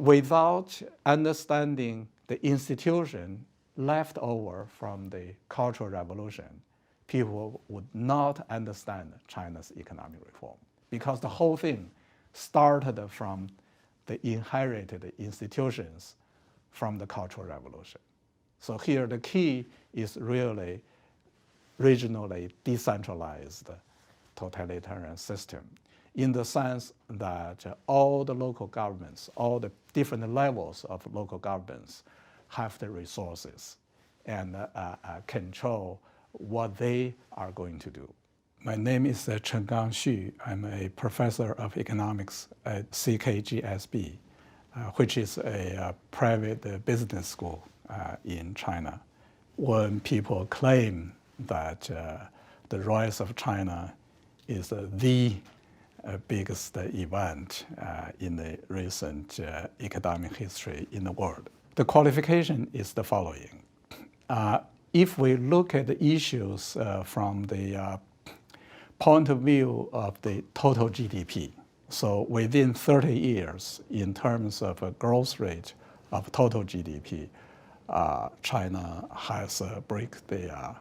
without understanding the institution left over from the Cultural Revolution, people would not understand China's economic reform, because the whole thing started from the inherited institutions from the Cultural Revolution. So here the key is really regionally decentralized totalitarian system, in the sense that all the local governments, all the different levels of local governments have the resources and control what they are going to do. My name is Chenggang Xu. I'm a professor of economics at CKGSB, which is a private business school in China. When people claim that the rise of China is the biggest event in the recent economic history in the world, the qualification is the following. If we look at the issues from the point of view of the total GDP, so within 30 years, in terms of a growth rate of total GDP, China has break the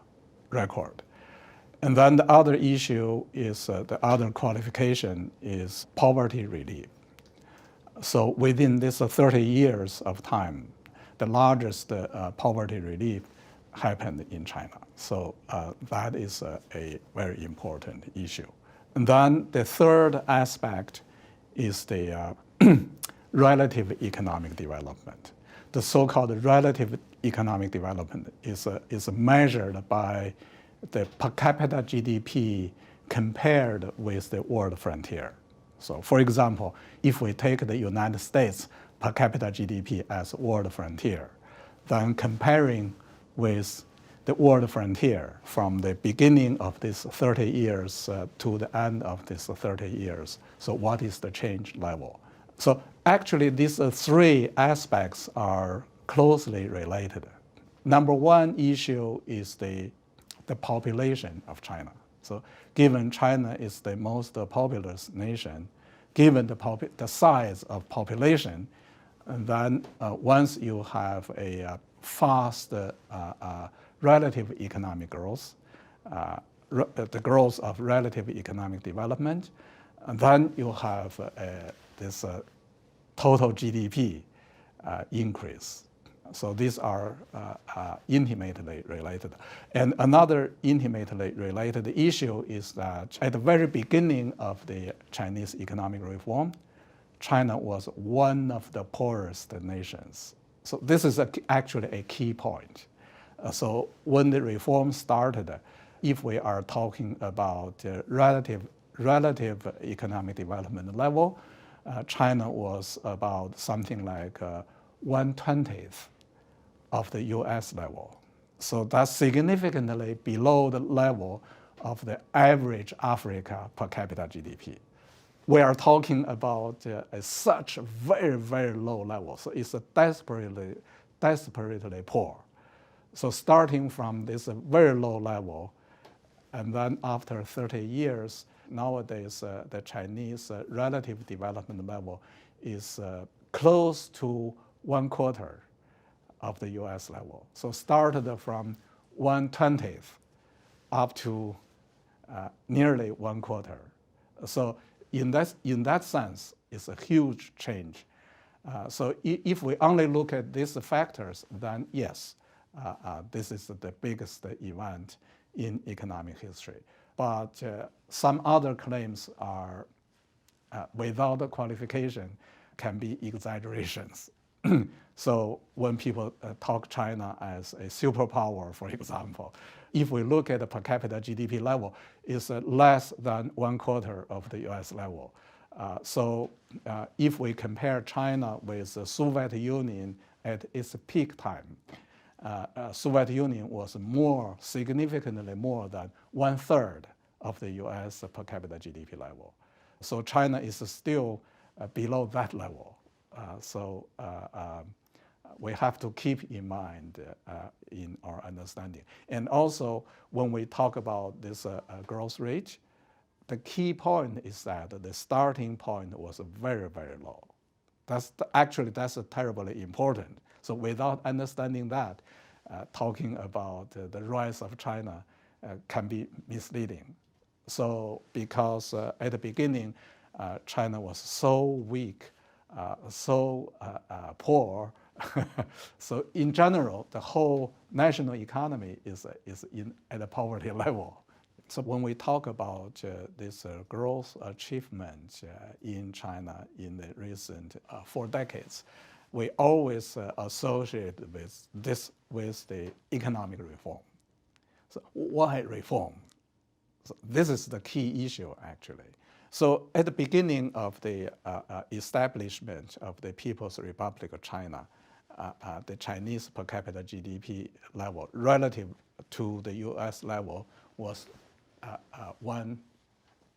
record. And then the other issue is, the other qualification is poverty relief. So within this 30 years of time, the largest poverty relief happened in China. So that is a very important issue. And then the third aspect is the relative economic development. The so-called relative economic development is measured by the per capita GDP compared with the world frontier. So for example, if we take the United States per capita GDP as world frontier, then comparing with the world frontier from the beginning of this 30 years to the end of this 30 years, so what is the change level? So actually these three aspects are closely related. Number one issue is the population of China. So given China is the most populous nation, given the size of population, and then once you have a fast relative economic growth, the growth of relative economic development, and then you have this total GDP increase. So these are intimately related. And another intimately related issue is that at the very beginning of the Chinese economic reform, China was one of the poorest nations. So this is actually a key point. So when the reform started, if we are talking about relative economic development level, China was about something like 1/20th of the US level. So that's significantly below the level of the average Africa per capita GDP. We are talking about such a very, very low level. So it's a desperately poor. So starting from this very low level, and then after 30 years, nowadays the Chinese relative development level is close to 1/4 of the US level. So started from 1/20th up to nearly 1/4. So in that sense, it's a huge change. So if we only look at these factors, then yes, this is the biggest event in economic history. But some other claims are, without the qualification, can be exaggerations. So when people talk China as a superpower, for example, if we look at the per capita GDP level, it's less than 1/4 of the US level. So if we compare China with the Soviet Union at its peak time, Soviet Union was significantly more than 1/3 of the US per capita GDP level. So China is still below that level. So we have to keep in mind in our understanding. And also, when we talk about this growth rate, the key point is that the starting point was very, very low. Actually terribly important. So without understanding that, talking about the rise of China can be misleading. So because at the beginning, China was so weak, so poor, so in general, the whole national economy is at a poverty level. So when we talk about this growth achievement in China in the recent 4 decades, we always associate with the economic reform. So why reform? So this is the key issue, actually. So at the beginning of the establishment of the People's Republic of China, the Chinese per capita GDP level relative to the US level was 1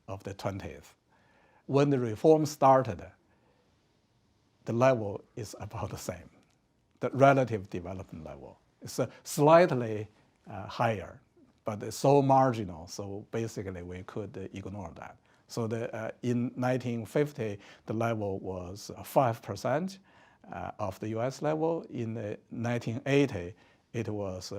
of the 20th. When the reform started, the level is about the same. The relative development level is slightly higher, but it's so marginal, so basically we could ignore that. So in 1950, the level was 5% of the US level. In 1980, it was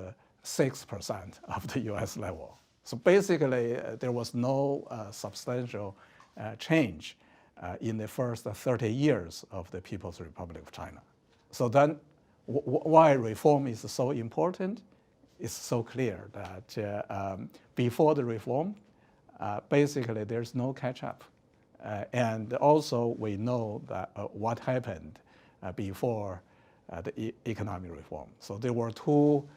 6% of the US level. So basically, there was no substantial change in the first 30 years of the People's Republic of China. So then, why reform is so important? It's so clear that before the reform, basically there's no catch-up. And also we know that what happened before the economic reform. So there were 2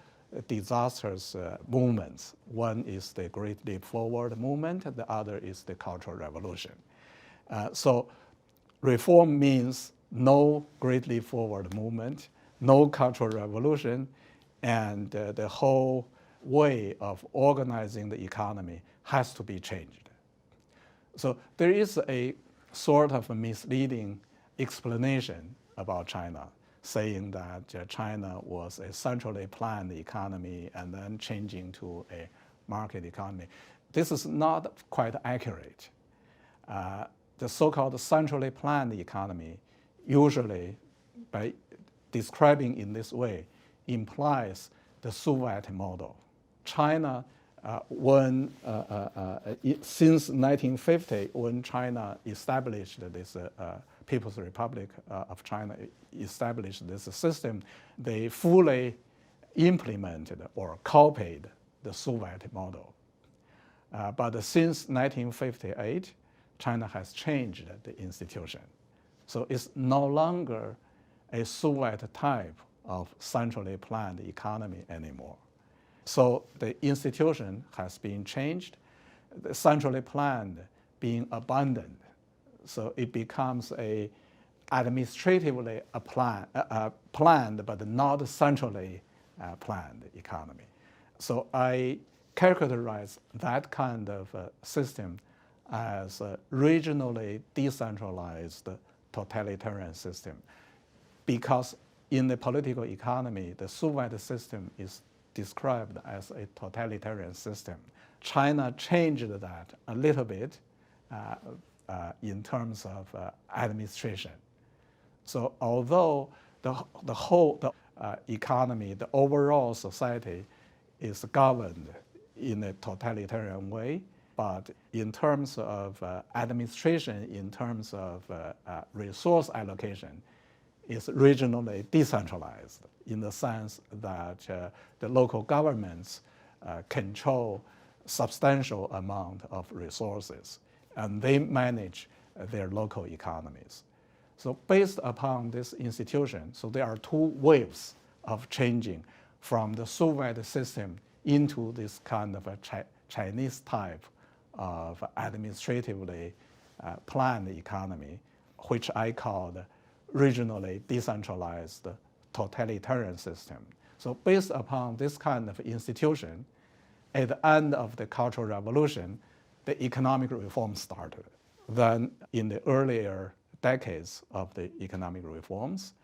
disastrous movements. One is the Great Leap Forward movement, and the other is the Cultural Revolution. So reform means no Great Leap Forward movement, no Cultural Revolution, and the whole way of organizing the economy has to be changed. So there is a sort of a misleading explanation about China, saying that China was a centrally planned economy and then changing to a market economy. This is not quite accurate. The so-called centrally planned economy, usually by describing in this way, implies the Soviet model. China, since 1950, when China established this People's Republic of China, established this system, they fully implemented or copied the Soviet model. But since 1958, China has changed the institution. So it's no longer a Soviet type of centrally planned economy anymore. So the institution has been changed, the centrally planned being abandoned. So it becomes a administratively planned but not centrally planned economy. So I characterize that kind of system as a regionally decentralized totalitarian system, because in the political economy, the Soviet system is described as a totalitarian system. China changed that a little bit in terms of administration. So although the whole economy, the overall society is governed in a totalitarian way, but in terms of administration, in terms of resource allocation, is regionally decentralized in the sense that the local governments control substantial amount of resources and they manage their local economies. So based upon this institution, so there are 2 waves of changing from the Soviet system into this kind of a Chinese type of administratively planned economy, which I called regionally decentralized totalitarian system. So based upon this kind of institution, at the end of the Cultural Revolution, the economic reform started. Then in the earlier decades of the economic reforms,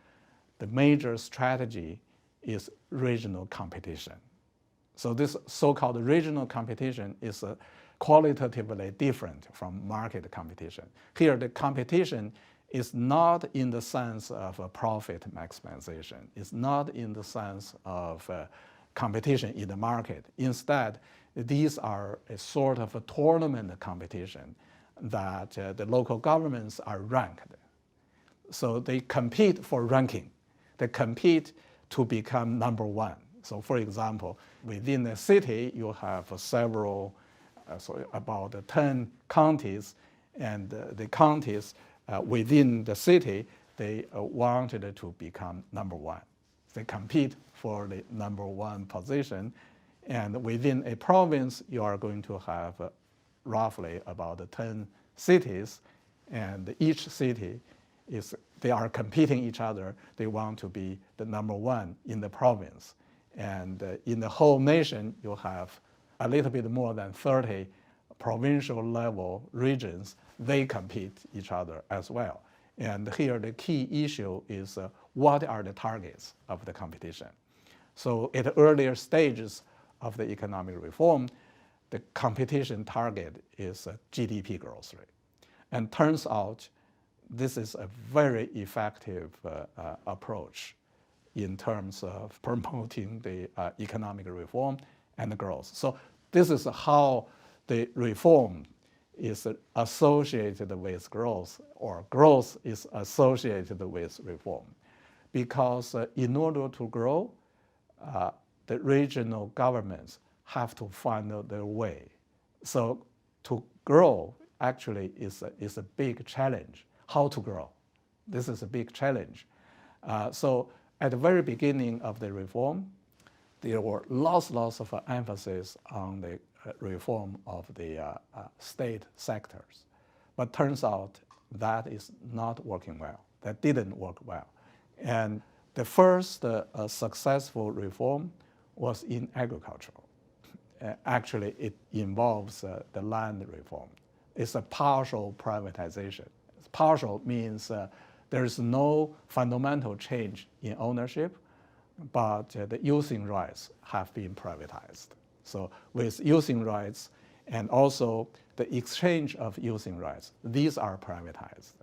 the major strategy is regional competition. So this so-called regional competition is qualitatively different from market competition. Here, the competition is not in the sense of a profit maximization. It's not in the sense of competition in the market. Instead, these are a sort of a tournament competition that the local governments are ranked. So they compete for ranking. They compete to become number one. So for example, within a city, you have several, about 10 counties, and the counties within the city, they wanted to become number one. They compete for the number one position, and within a province, you are going to have roughly about 10 cities, and each city they are competing each other. They want to be the number one in the province. And in the whole nation, you have a little bit more than 30 provincial level regions. They compete each other as well. And here the key issue is what are the targets of the competition? So at earlier stages of the economic reform, the competition target is GDP growth rate. And turns out this is a very effective approach in terms of promoting the economic reform and growth. So this is how the reform is associated with growth, or growth is associated with reform. Because in order to grow, the regional governments have to find their way. So to grow actually is a big challenge. How to grow? This is a big challenge. So at the very beginning of the reform, there were lots of emphasis on the reform of the state sectors. But turns out that is not working well. That didn't work well. And the first successful reform was in agriculture. Actually, it involves the land reform. It's a partial privatization. Partial means there is no fundamental change in ownership, but the using rights have been privatized. So with using rights and also the exchange of using rights, these are privatized.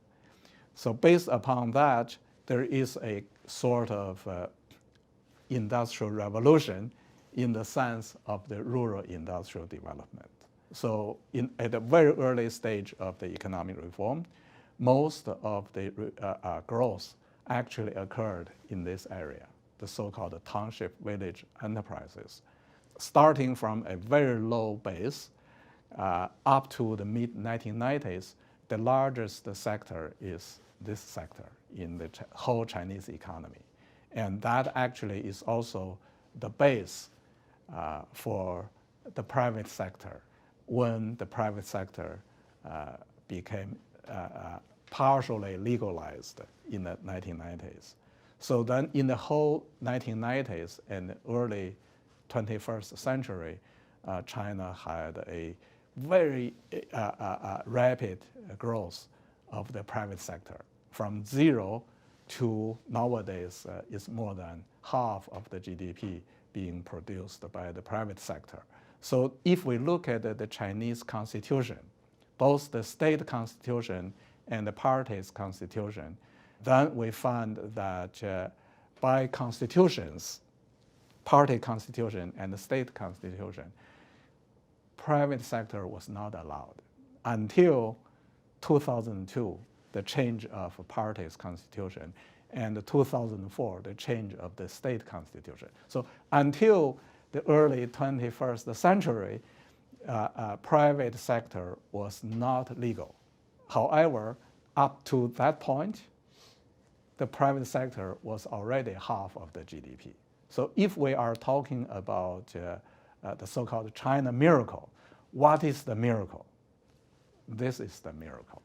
So based upon that, there is a sort of industrial revolution in the sense of the rural industrial development. So at a very early stage of the economic reform, most of the growth actually occurred in this area, the so-called township village enterprises. Starting from a very low base up to the mid-1990s, the largest sector is this sector in the whole Chinese economy. And that actually is also the base for the private sector when the private sector became partially legalized in the 1990s. So then in the whole 1990s and early 21st century, China had a very rapid growth of the private sector. From zero to nowadays is more than half of the GDP being produced by the private sector. So if we look at the Chinese constitution, both the state constitution and the party's constitution, then we find that by constitutions, party constitution and the state constitution, private sector was not allowed until 2002, the change of party's constitution, and 2004, the change of the state constitution. So until the early 21st century, private sector was not legal. However, up to that point, the private sector was already half of the GDP. So if we are talking about the so-called China miracle, what is the miracle? This is the miracle.